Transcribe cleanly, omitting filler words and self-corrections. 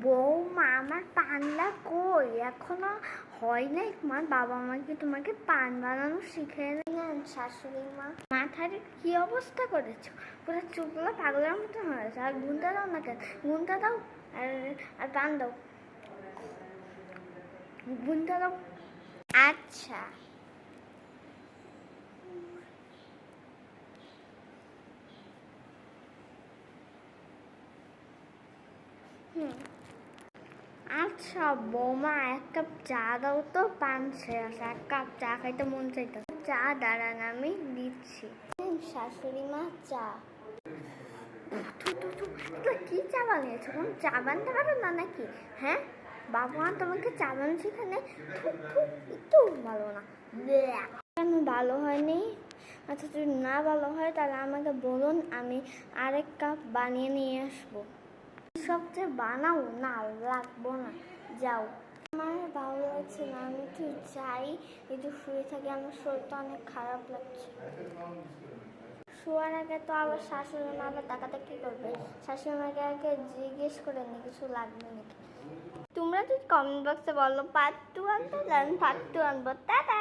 বৌমা, আমার পান্ডা কই? এখনো হয় নাই। তোমার বাবা মা কি তোমাকে পান বানানো শিখে নেন? শাশুড়ি মা, মাথার কি অবস্থা করেছো? পুরো চুলগুলো পাগলের মতো হয়েছে। আর গুনটা দাও না কেন? গুনটা দাও আর আর পান দাও, গুনটা দাও। আচ্ছা, হুম। আচ্ছা বৌমা, এক কাপ চা দাও তো, পান শেষ, এক কাপ চা খাইতে মন চাইতো। চা দাঁড়ান, আমি দিচ্ছি। শাশুড়ি মা, চা। কি চা বানিয়েছো? কোন চা বানতে পারো না নাকি? হ্যাঁ, বাবা তোমাকে চা বানানো সেখানে একটু ভালো না। কেন ভালো হয়নি? আচ্ছা, যদি না ভালো হয় তাহলে আমাকে বলুন, আমি আরেক কাপ বানিয়ে নিয়ে আসবো। সবচেয়ে বানাও না, লাগবো না, যাও। আমার ভালো লাগছে না, আমি একটু যাই, একটু শুয়ে থাকি, আমার শরীরটা অনেক খারাপ লাগছে। শোয়ার আগে তো আবার শাশুড়ি মা আবার তাকাতাকি করবে। শাশুড়ি মাকে আগে জিজ্ঞেস করে নি কিছু লাগবে নাকি। তোমরা যদি কমেন্ট বক্সে বলো পার্ট 2 আনতে, দেন পার্ট 2 আনবো। টাটা।